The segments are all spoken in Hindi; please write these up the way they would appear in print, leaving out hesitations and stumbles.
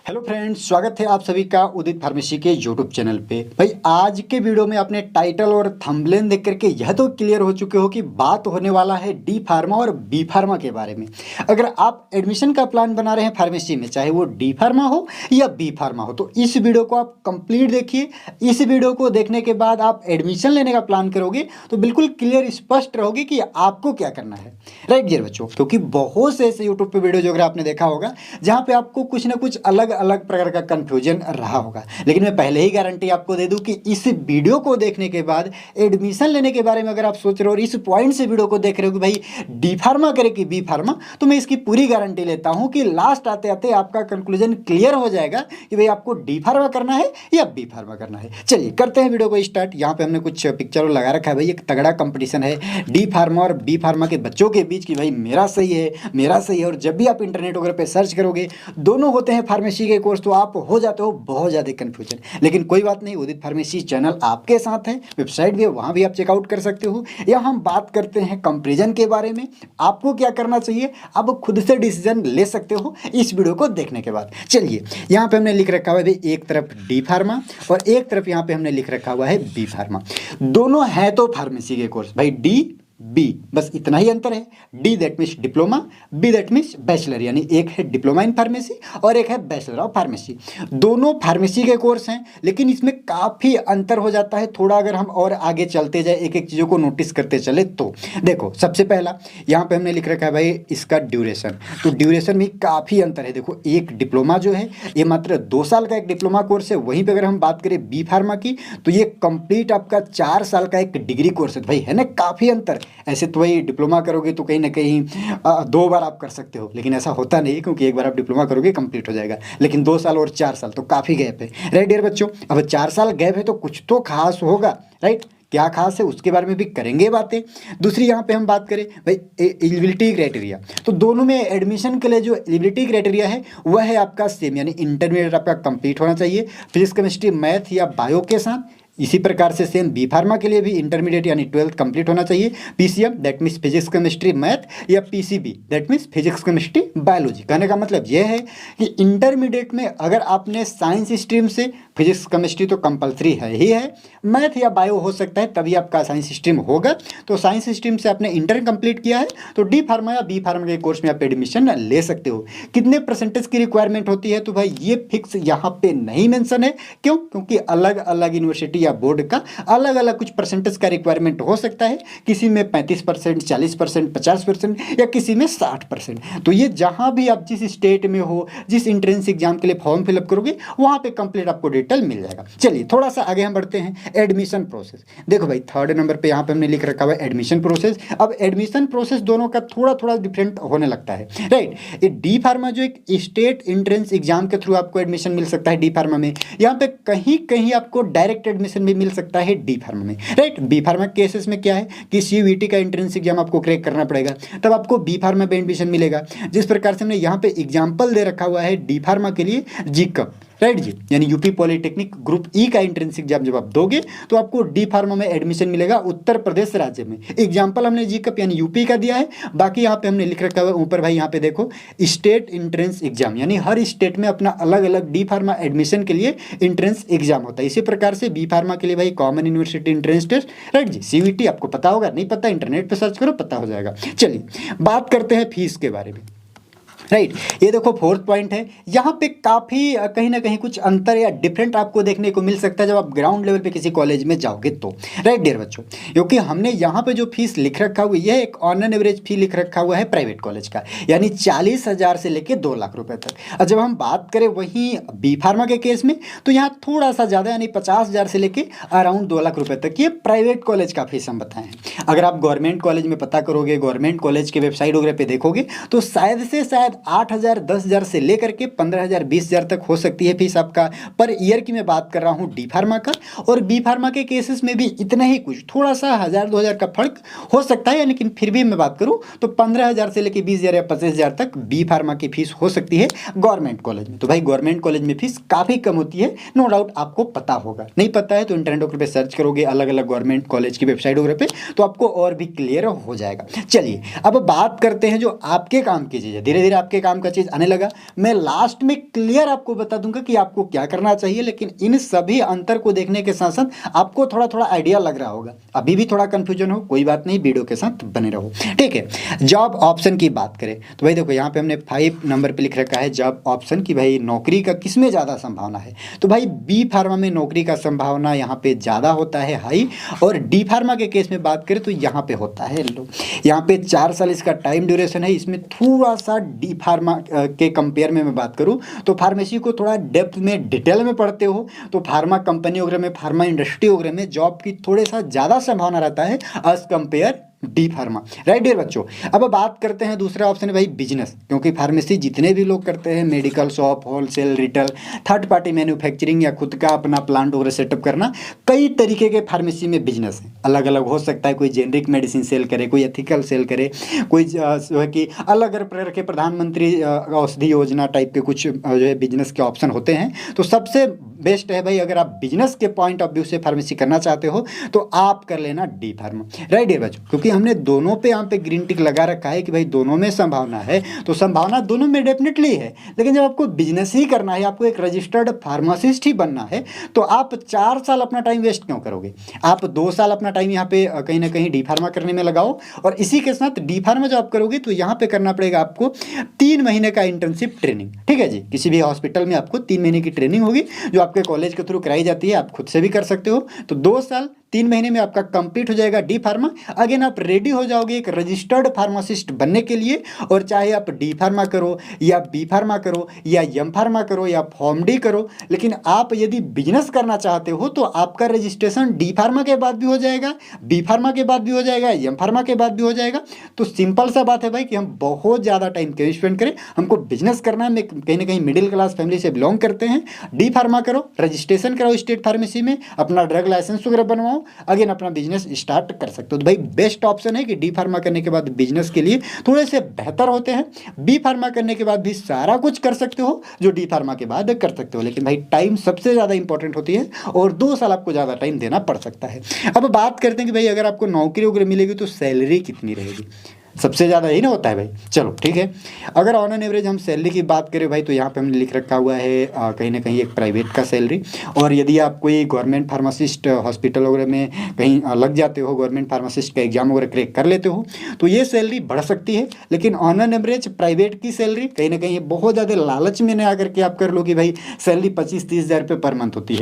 हेलो फ्रेंड्स, स्वागत है आप सभी का उदित फार्मेसी के यूट्यूब चैनल पे। भाई आज के वीडियो में आपने टाइटल और थंबनेल देख करके यह तो क्लियर हो चुके हो कि बात होने वाला है डी फार्मा और बी फार्मा के बारे में। अगर आप एडमिशन का प्लान बना रहे हैं फार्मेसी में, चाहे वो डी फार्मा हो या बी फार्मा हो, तो इस वीडियो को आप कंप्लीट देखिए। इस वीडियो को देखने के बाद आप एडमिशन लेने का प्लान करोगे तो बिल्कुल क्लियर स्पष्ट रहोगे कि आपको क्या करना है। राइट डियर बच्चों, क्योंकि बहुत से ऐसे यूट्यूब पे वीडियो जो अगर आपने देखा होगा जहाँ पे आपको कुछ ना कुछ अलग अलग प्रकार का कंफ्यूजन रहा होगा, लेकिन मैं पहले ही गारंटी आपको दे दूं कि इस वीडियो को देखने के बाद एडमिशन लेने के बारे में अगर आप सोच रहे हो और इस पॉइंट से वीडियो को देख रहे हो कि भाई डी फार्मा करे कि बी फार्मा, तो मैं इसकी पूरी गारंटी लेता हूं कि लास्ट आते आते आपका कंक्लूजन क्लियर हो जाएगा कि भाई आपको डी फार्मा करना है या बी फार्मा करना है। चलिए करते हैं वीडियो को स्टार्ट। यहाँ पे हमने कुछ पिक्चर लगा रखा है। भाई एक तगड़ा कंपटीशन है डी फार्मा और बी फार्मा के बच्चों के बीच कि भाई मेरा सही है मेरा सही है। और जब भी आप इंटरनेट वगैरह पे सर्च करोगे दोनों होते हैं फार्मेसी के कोर्स, तो आप हो जाते हो बहुत ज़्यादा कन्फ्यूजन। लेकिन कोई बात नहीं, उदित फार्मेसी चैनल आपके साथ है, वेबसाइट भी है, वहाँ भी आप चेकआउट कर सकते हो। या हम बात करते हैं कंपैरिजन के बारे में, आपको क्या करना चाहिए आप खुद से डिसीजन ले सकते हो इस वीडियो को देखने के बाद। चलिए यहाँ पे हमने लिख रखा हुआ है एक तरफ डी फार्मा और एक तरफ यहाँ पे हमने लिख रखा हुआ है बी फार्मा। दोनों है तो फार्मेसी के कोर्स, भाई डी बी, बस इतना ही अंतर है। D that means diploma, B that means bachelor, यानी एक है डिप्लोमा इन फार्मेसी और एक है बैचलर ऑफ फार्मेसी। दोनों फार्मेसी के कोर्स हैं, लेकिन इसमें काफ़ी अंतर हो जाता है थोड़ा। अगर हम और आगे चलते जाए एक एक चीज़ों को नोटिस करते चले तो देखो, सबसे पहला यहाँ पे हमने लिख रखा है भाई इसका ड्यूरेशन। तो ड्यूरेशन में काफ़ी अंतर है। देखो एक डिप्लोमा जो है ये मात्र 2 साल का एक डिप्लोमा कोर्स है, वहीं पर अगर हम बात करें बी फार्मा की तो ये कंप्लीट आपका 4 साल का एक डिग्री कोर्स है। भाई है ना काफ़ी अंतर। ऐसे तो वही डिप्लोमा करोगे तो कहीं ना कहीं 2 बार आप कर सकते हो, लेकिन ऐसा होता नहीं, क्योंकि एक बार आप डिप्लोमा करोगे कंप्लीट हो जाएगा। लेकिन 2 साल और 4 साल तो काफ़ी गैप है। राइट डियर बच्चों, अब 4 साल गैप है तो कुछ तो खास होगा। राइट, क्या खास है उसके बारे में भी करेंगे बातें। दूसरी यहाँ पे हम बात करें भाई एलिजिबिलिटी क्राइटेरिया, तो दोनों में एडमिशन के लिए जो एलिजिबिलिटी क्राइटेरिया है वह है आपका सेम, यानी इंटरमीडिएट आपका कंप्लीट होना चाहिए फिजिक्स केमिस्ट्री मैथ या बायो के साथ। इसी प्रकार से सेम बी फार्मा के लिए भी इंटरमीडिएट यानी 12th कंप्लीट होना चाहिए। PCM that means physics chemistry math या PCB that means physics chemistry biology. कहने का मतलब यह है कि इंटरमीडिएट में अगर आपने साइंस स्ट्रीम से, फिजिक्स केमिस्ट्री तो कंपलसरी है ही है, मैथ या बायो हो सकता है तभी आपका साइंस स्ट्रीम होगा। तो साइंस स्ट्रीम से आपने इंटर कंप्लीट किया है तो डी फार्मा या बी फार्मा के कोर्स में आप एडमिशन ले सकते हो। कितने परसेंटेज की रिक्वायरमेंट होती है तो भाई ये फिक्स यहाँ पे नहीं मेंशन है। क्यों? क्योंकि अलग अलग यूनिवर्सिटी बोर्ड का अलग अलग कुछ परसेंटेज का रिक्वायरमेंट हो सकता है। किसी में 35%, 40%, 50% या किसी में 60%। तो ये जहां भी आप जिस स्टेट में हो, जिस एंट्रेंस एग्जाम के लिए फॉर्म फिलअप करोगे वहां पे कंप्लीट आपको डिटेल मिल जाएगा। चलिए थोड़ा सा आगे हम बढ़ते हैं। एडमिशन प्रोसेस देखो भाई, 3rd नंबर पे यहाँ पे हमने लिख रखा हुआ है एडमिशन प्रोसेस। अब एडमिशन प्रोसेस दोनों का थोड़ा थोड़ा डिफरेंट होने लगता है। राइट, ये डी फार्मा जो एक स्टेट एंट्रेंस एग्जाम के थ्रू आपको एडमिशन मिल सकता है डी फार्मा में। यहाँ पे कहीं कहीं आपको डायरेक्ट एडमिशन भी मिल सकता है डी फार्मा में। राइट, बी फार्मा केसेस में क्या है कि सीयूईटी का एंट्रेंस एग्जाम आपको क्रैक करना पड़ेगा, तब आपको बी फार्मा में एडमिशन मिलेगा। जिस प्रकार से हमने यहाँ पे एग्जाम्पल दे रखा हुआ है डी फार्मा के लिए जीकअप, राइट जी, यानी यूपी पॉलिटेक्निक ग्रुप ई का एंट्रेंस एग्जाम जब आप दोगे तो आपको डी फार्मा में एडमिशन मिलेगा उत्तर प्रदेश राज्य में। एग्जाम्पल हमने जीकअप यानी यूपी का दिया है। बाकी यहाँ पे हमने लिख रखा हुआ है ऊपर भाई, यहाँ पे देखो स्टेट एंट्रेंस एग्जाम, यानी हर स्टेट में अपना अलग अलग डी फार्मा एडमिशन के लिए एंट्रेंस एग्जाम होता है। इसी प्रकार से बी फार्मा के लिए भाई common university entrance test, right जी, सीयूईटी आपको पता होगा, नहीं पता इंटरनेट पर सर्च करो पता हो जाएगा। चलिए बात करते हैं फीस के बारे में। राइट, ये देखो 4th पॉइंट है। यहाँ पे काफ़ी कहीं ना कहीं कुछ अंतर या डिफरेंट आपको देखने को मिल सकता है जब आप ग्राउंड लेवल पे किसी कॉलेज में जाओगे तो। राइट डियर बच्चों, क्योंकि हमने यहाँ पे जो फीस लिख रखा हुआ है यह एक ऑन एन एवरेज फी लिख रखा हुआ है प्राइवेट कॉलेज का, यानी 40,000 से लेकर 2 लाख रुपए तक। और जब हम बात करें वहीं बी फार्मा के केस में तो यहाँ थोड़ा सा ज़्यादा, यानी 50,000 से लेकर अराउंड 2 लाख रुपए तक ये प्राइवेट कॉलेज का फीस हम बताएं। अगर आप गवर्नमेंट कॉलेज में पता करोगे, गवर्नमेंट कॉलेज के वेबसाइट वगैरह पे देखोगे तो शायद से शायद 8,000, 10,000 से लेकर के 15,000, 20,000 तक हो सकती है फीस आपका पर ईयर की। मैं बात कर रहा हूँ डी फार्मा का, और बी फार्मा के केसेस में भी इतना ही कुछ, थोड़ा सा 1,000-2,000 का फर्क हो सकता है। लेकिन फिर भी मैं बात करूँ तो 15,000 से लेकर 20,000 या 25,000 तक बी फार्मा की फीस हो सकती है गवर्नमेंट कॉलेज में। तो भाई गवर्नमेंट कॉलेज में फीस काफ़ी कम होती है, नो डाउट आपको पता होगा। नहीं पता है तो इंटरनेट पर सर्च करोगे अलग अलग गवर्नमेंट कॉलेज की वेबसाइट वगैरह पे तो आपको और भी क्लियर हो जाएगा। चलिए अब बात करते हैं जो आपके काम की चीज़ है। धीरे धीरे आपके काम का चीज़ आने लगा। मैं लास्ट में क्लियर आपको बता दूंगा कि आपको क्या करना चाहिए, लेकिन इन सभी अंतर को देखने के साथ साथ आपको थोड़ा थोड़ा आइडिया लग रहा होगा। अभी भी थोड़ा कंफ्यूजन हो, कोई बात नहीं, वीडियो के साथ बने रहो, ठीक है। जॉब ऑप्शन की बात करें तो भाई देखो यहाँ पे हमने 5 नंबर पे लिख रखा है जॉब ऑप्शन की भाई नौकरी का किस में ज़्यादा संभावना है। तो भाई बी फार्मा में नौकरी का संभावना यहाँ पे ज़्यादा होता है हाई, और डी फार्मा के केस में बात करें तो यहाँ पे होता है लो। यहाँ पे 4 साल इसका टाइम ड्यूरेशन है। इसमें थोड़ा सा डी फार्मा के कंपेयर में मैं बात करूँ तो फार्मेसी को थोड़ा डेप्थ में डिटेल में पढ़ते हो तो फार्मा कंपनी वगैरह में, फार्मा इंडस्ट्री वगैरह में जॉब की थोड़े सा ज़्यादा संभावना रहता है as compare D pharma, right dear बच्चों। अब बात करते हैं दूसरा ऑप्शन है भाई बिजनेस, क्योंकि फार्मेसी जितने भी लोग करते हैं, medical shop, wholesale, retail, third party manufacturing या खुद का अपना प्लांट वगैरह सेटअप करना, कई तरीके के फार्मेसी में बिजनेस है। अलग अलग हो सकता है, कोई जेनरिक मेडिसिन सेल करे, कोई एथिकल सेल करे, कोई जो है कि अलग अलग प्रकार के प्रधानमंत्री औषधि योजना टाइप के कुछ जो है बिजनेस के ऑप्शन होते हैं। तो सबसे बेस्ट है भाई अगर आप बिजनेस के पॉइंट ऑफ व्यू से फार्मेसी करना चाहते हो तो आप कर लेना डी फार्मा, राइट डियर बच्चों। क्योंकि हमने दोनों पे यहाँ पे ग्रीन टिक लगा रखा है कि भाई दोनों में संभावना है, तो संभावना दोनों में डेफिनेटली है। लेकिन जब आपको बिजनेस ही करना है, आपको एक रजिस्टर्ड फार्मासिस्ट ही बनना है, तो आप 4 साल अपना टाइम वेस्ट क्यों करोगे। आप 2 साल अपना टाइम यहाँ पे कहीं ना कहीं डी फार्मा करने में लगाओ, और इसी के साथ डी फार्मा जो आप करोगे तो यहाँ पे करना पड़ेगा आपको 3 महीने का इंटर्नशिप ट्रेनिंग, ठीक है जी। किसी भी हॉस्पिटल में आपको 3 महीने की ट्रेनिंग होगी जो आपके कॉलेज के थ्रू कराई जाती है, आप खुद से भी कर सकते हो। तो 2 साल 3 महीने में आपका कंप्लीट हो जाएगा डी फार्मा। अगेन आप रेडी हो जाओगे एक रजिस्टर्ड फार्मासिस्ट बनने के लिए, और चाहे आप डी फार्मा करो या बी फार्मा करो या एम फार्मा करो या फॉर्म डी करो, लेकिन आप यदि बिजनेस करना चाहते हो तो आपका रजिस्ट्रेशन डी फार्मा के बाद भी हो जाएगा, बी फार्मा के बाद भी हो जाएगा, एम फार्मा के बाद भी हो जाएगा। तो सिंपल सा बात है भाई कि हम बहुत ज़्यादा टाइम क्यों स्पेंड करें, हमको बिजनेस करना है। कहीं ना कहीं मिडिल क्लास फैमिली से बिलोंग करते हैं। डी फार्मा करो, रजिस्ट्रेशन कराओ स्टेट फार्मेसी में, अपना ड्रग लाइसेंस वगैरह बनवाओ, अगेन अपना बिजनेस स्टार्ट कर सकते हो। तो भाई बेस्ट ऑप्शन है कि डी फार्मा करने के बाद बिजनेस के लिए थोड़े से बेहतर होते हैं। बी फार्मा करने के बाद भी सारा कुछ कर सकते हो जो डी फार्मा के बाद कर सकते हो, लेकिन भाई टाइम सबसे ज़्यादा इंपॉर्टेंट होती है, और 2 साल आपको ज़्यादा टाइम देना पड़ सकता है। अब बात करते हैं कि भाई अगर आपको नौकरी वगैरह मिलेगी तो सैलरी कितनी रहेगी, सबसे ज़्यादा यही ना होता है भाई। चलो ठीक है, अगर ऑन एन एवरेज हम सैलरी की बात करें भाई तो यहाँ पे हमने लिख रखा हुआ है कहीं ना कहीं एक प्राइवेट का सैलरी, और यदि आप कोई गवर्नमेंट फार्मासिस्ट हॉस्पिटल वगैरह में कहीं लग जाते हो, गवर्नमेंट फार्मासिस्ट का एग्जाम वगैरह क्रैक कर लेते हो, तो ये सैलरी बढ़ सकती है। लेकिन ऑन एन एवरेज प्राइवेट की सैलरी कहीं ना कहीं बहुत ज़्यादा लालच में न आकर के आप कर लो कि भाई सैलरी 25-30 हज़ार रुपये पर मंथ होती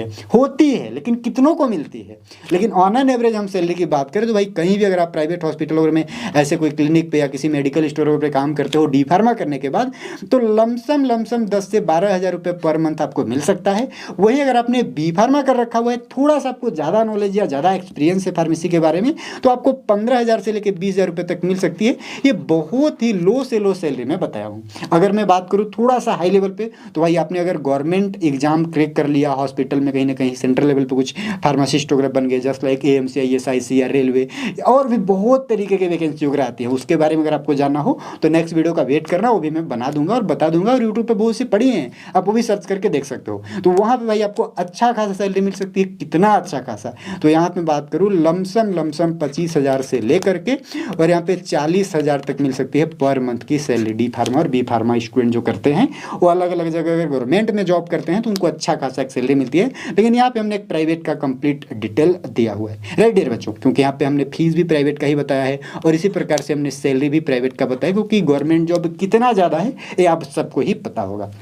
है, लेकिन कितनों को मिलती है। लेकिन ऑन एन एवरेज हम सैलरी की बात करें तो भाई कहीं भी अगर आप प्राइवेट हॉस्पिटल वगैरह में ऐसे कोई क्लिनिक पे या किसी मेडिकल स्टोर पे काम करते हो डी फार्मा करने के बाद, तो लमसम 10 से 12 हज़ार रुपये पर मंथ आपको मिल सकता है। वहीं अगर आपने बी फार्मा कर रखा हुआ है, थोड़ा सा आपको ज़्यादा नॉलेज या ज़्यादा एक्सपीरियंस है फार्मेसी के बारे में, तो आपको 15 हज़ार से लेकर 20 हज़ार रुपये तक मिल सकती है। ये बहुत ही लो से लो सैलरी मैं बताया हूँ। अगर मैं बात करूँ थोड़ा सा हाई लेवल पे, तो भाई आपने अगर गवर्नमेंट एग्जाम क्रैक कर लिया हॉस्पिटल में, कहीं ना कहीं सेंट्रल लेवल पे कुछ फार्मासिस्ट वगैरह बन गए, जस्ट लाइक AMC, ISIC या रेलवे, और भी बहुत तरीके के वैकेंसी वगैरह आती है। उसके बारे में अगर आपको जानना हो तो नेक्स्ट वीडियो का वेट करना, वो भी मैं बना दूंगा और बता दूंगा। और यूट्यूब पे बहुत सी पड़ी हैं, आप वो भी सर्च करके देख सकते हो। तो वहाँ पे भाई आपको अच्छा खासा सैलरी मिल सकती है। कितना अच्छा खासा, तो यहाँ पे बात करूँ लमसम 25 हज़ार से लेकर के और यहाँ पे 40 हज़ार तक मिल सकती है पर मंथ की सैलरी। डी फार्मा और बी फार्मा स्टूडेंट जो करते हैं वो अलग अलग जगह अगर गवर्नमेंट में जॉब करते हैं तो उनको अच्छा खासा एक सैलरी मिलती है। लेकिन यहाँ पे हमने एक प्राइवेट का कंप्लीट डिटेल दिया हुआ है, राइट डियर बच्चों, क्योंकि यहाँ पे हमने फीस भी प्राइवेट का ही बताया है और इसी प्रकार से हमने सैलरी भी प्राइवेट का बताया, क्योंकि गवर्नमेंट जॉब कितना ज़्यादा है ये आप सबको ही पता होगा।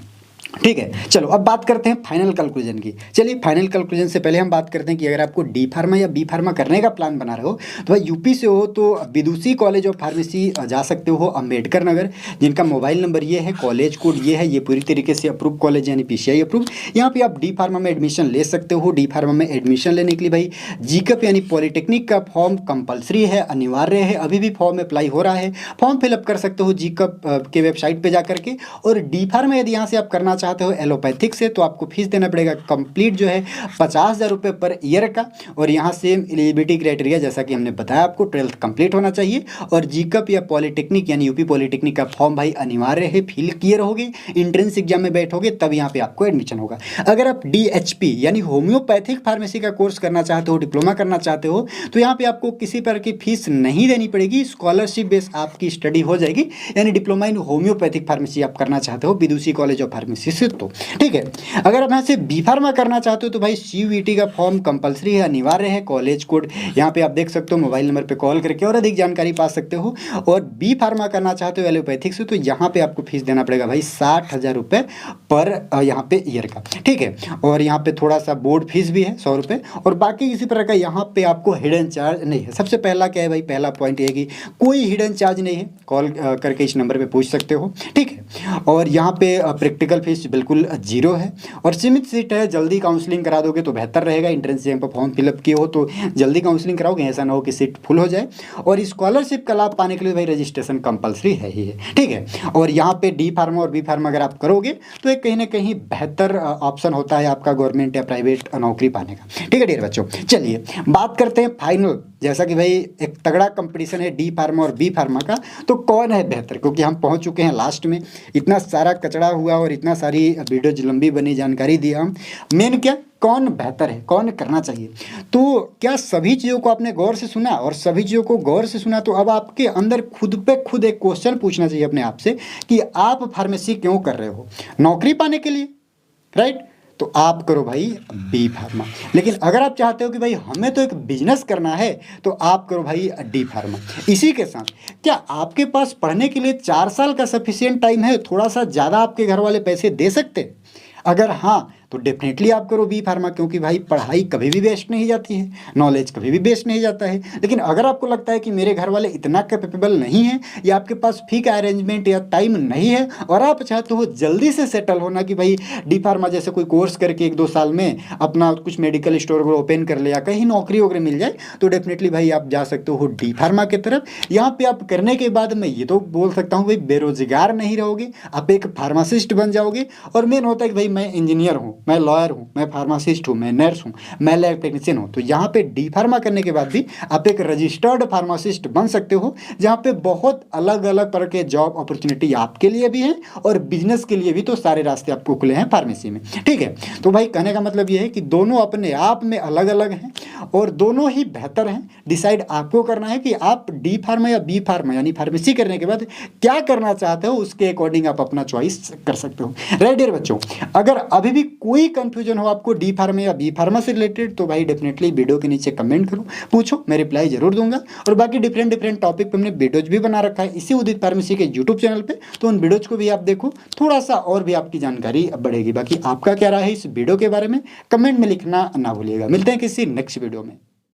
ठीक है, चलो अब बात करते हैं फाइनल कंक्लूजन की। चलिए फाइनल कंक्लूजन से पहले हम बात करते हैं कि अगर आपको डी फार्मा या बी फार्मा करने का प्लान बना रहे हो तो भाई यूपी से हो तो विदुषी कॉलेज ऑफ फार्मेसी जा सकते हो, अम्बेडकर नगर, जिनका मोबाइल नंबर ये है, कॉलेज कोड ये है, ये पूरी तरीके से अप्रूव कॉलेज यानी PCI अप्रूव। यहाँ पे आप डी फार्मा में एडमिशन ले सकते हो। डी फार्मा में एडमिशन लेने के लिए भाई जीकअप यानी पॉलिटेक्निक का फॉर्म कंपलसरी है, अनिवार्य है। अभी भी फॉर्म अप्लाई हो रहा है, फॉर्म फिलअप कर सकते हो जीकअप के वेबसाइट पर जा करके। और डी फार्मा यदि यहाँ से आप करना चाहते हो एलोपैथिक से तो आपको फीस देना पड़ेगा कंप्लीट जो है 50,000 रुपये पर ईयर का। और यहाँ सेम एलिजिबिलिटी क्राइटेरिया जैसा कि हमने बताया आपको 12th कंप्लीट होना चाहिए और जीकअप या पॉलिटेक्निक यानी यूपी पॉलिटेक्निक का फॉर्म भाई अनिवार्य है, फिल किए रहोगे, एंट्रेंस एग्जाम में बैठोगे तब यहाँ पे आपको एडमिशन होगा। अगर आप DHP यानी होम्योपैथिक फार्मेसी का कोर्स करना चाहते हो, डिप्लोमा करना चाहते हो, तो यहाँ पे आपको किसी प्रकार की फीस नहीं देनी पड़ेगी, स्कॉलरशिप बेस आपकी स्टडी हो जाएगी। यानी डिप्लोमा इन होम्योपैथिक फार्मेसी आप करना चाहते हो विदुषी कॉलेज ऑफ फार्मेसी से, तो ठीक है। अगर आप यहाँ से बी फार्मा करना चाहते हो तो भाई CUET का फॉर्म कंपलसरी है, अनिवार्य है। कॉलेज कोड यहाँ पे आप देख सकते हो, मोबाइल नंबर पे कॉल करके और अधिक जानकारी पा सकते हो। और बी फार्मा करना चाहते हो एलोपैथिक से तो यहाँ पे आपको फीस देना पड़ेगा भाई 60,000 रुपये पर यहाँ पे ईयर का, ठीक है। और यहाँ पे थोड़ा सा बोर्ड फीस भी है 100 रुपये, और बाकी किसी प्रकार का यहाँ पे आपको हिडन चार्ज नहीं है। सबसे पहला क्या है भाई, पहला पॉइंट ये कि कोई हिडन चार्ज नहीं है, कॉल करके इस नंबर पे पूछ सकते हो, ठीक है। और यहाँ पे प्रैक्टिकल फीस बिल्कुल 0 है और सीमित सीट है। जल्दी काउंसलिंग करा दोगे तो बेहतर रहेगा, एंट्रेंस एग्जाम पर फॉर्म फिलअप किए हो तो जल्दी काउंसलिंग कराओगे, ऐसा ना हो कि सीट फुल हो जाए। और स्कॉलरशिप का लाभ पाने के लिए भाई रजिस्ट्रेशन कंपलसरी है ही है, ठीक है। और यहाँ पे डी फार्मा और बी फार्मा अगर आप करोगे तो एक कहीं ना कहीं बेहतर ऑप्शन होता है आपका गवर्नमेंट या प्राइवेट नौकरी पाने का, ठीक है डियर बच्चों। चलिए बात करते हैं फाइनल, जैसा कि भाई एक तगड़ा कंपटीशन है डी फार्मा और बी फार्मा का, तो कौन है बेहतर, क्योंकि हम पहुंच चुके हैं लास्ट में। इतना सारा कचड़ा हुआ और इतना सारी वीडियो लंबी बनी, जानकारी दिया हम, मेन क्या कौन बेहतर है, कौन करना चाहिए। तो क्या सभी चीज़ों को आपने गौर से सुना, और सभी चीज़ों को गौर से सुना तो अब आपके अंदर खुद पे खुद एक क्वेश्चन पूछना चाहिए अपने आप से कि आप फार्मेसी क्यों कर रहे हो, नौकरी पाने के लिए, राइट। तो आप करो भाई बी फार्मा। लेकिन अगर आप चाहते हो कि भाई हमें तो एक बिजनेस करना है तो आप करो भाई डी फार्मा। इसी के साथ क्या आपके पास पढ़ने के लिए 4 साल का सफिशिएंट टाइम है, थोड़ा सा ज़्यादा आपके घर वाले पैसे दे सकते? अगर हाँ तो डेफिनेटली आप करो बी फार्मा, क्योंकि भाई पढ़ाई कभी भी वेस्ट नहीं जाती है, नॉलेज कभी भी वेस्ट नहीं जाता है। लेकिन अगर आपको लगता है कि मेरे घर वाले इतना कैपेबल नहीं है या आपके पास फी का अरेंजमेंट या टाइम नहीं है और आप चाहते हो जल्दी से सेटल होना कि भाई डी फार्मा जैसे कोई कोर्स करके 1-2 साल में अपना कुछ मेडिकल स्टोर वगैरह ओपन कर ले या कहीं नौकरी वगैरह मिल जाए, तो डेफिनेटली भाई आप जा सकते हो डी फार्मा की तरफ। यहाँ पे आप करने के बाद मैं ये तो बोल सकता हूँ भाई बेरोजगार नहीं रहोगे, आप एक फार्मासिस्ट बन जाओगे। और मेन होता है कि भाई मैं इंजीनियर हूँ, मैं लॉयर हूँ, मैं फार्मासिस्ट हूँ, मैं नर्स हूँ, मैं लैब टेक्नीशियन हूँ, तो यहाँ पे डी फार्मा करने के बाद भी आप एक रजिस्टर्ड फार्मासिस्ट बन सकते हो, जहाँ पे बहुत अलग अलग तरह के जॉब अपॉर्चुनिटी आपके लिए भी है और बिजनेस के लिए भी, तो सारे रास्ते आपको खुले हैं फार्मेसी में, ठीक है। तो भाई कहने का मतलब ये है कि दोनों अपने आप में अलग अलग हैं और दोनों ही बेहतर हैं। डिसाइड आपको करना है कि आप डी फार्मा या बी फार्मा यानी फार्मेसी करने के बाद क्या करना चाहते हो, उसके अकॉर्डिंग आप अपना चॉइस कर सकते हो। राइट डियर बच्चों, अगर अभी भी कोई कंफ्यूजन हो आपको डी फार्मा या बी फार्मा से रिलेटेड तो भाई डेफिनेटली वीडियो के नीचे कमेंट करो, पूछो, मैं रिप्लाई जरूर दूंगा। और बाकी डिफरेंट टॉपिक पे हमने वीडियोज भी बना रखा है इसी उदित फार्मेसी के यूट्यूब चैनल पे, तो उन वीडियोज को भी आप देखो, थोड़ा सा और भी आपकी जानकारी बढ़ेगी। बाकी आपका क्या राय है इस वीडियो के बारे में कमेंट में लिखना ना भूलिएगा। मिलते हैं किसी नेक्स्ट वीडियो में।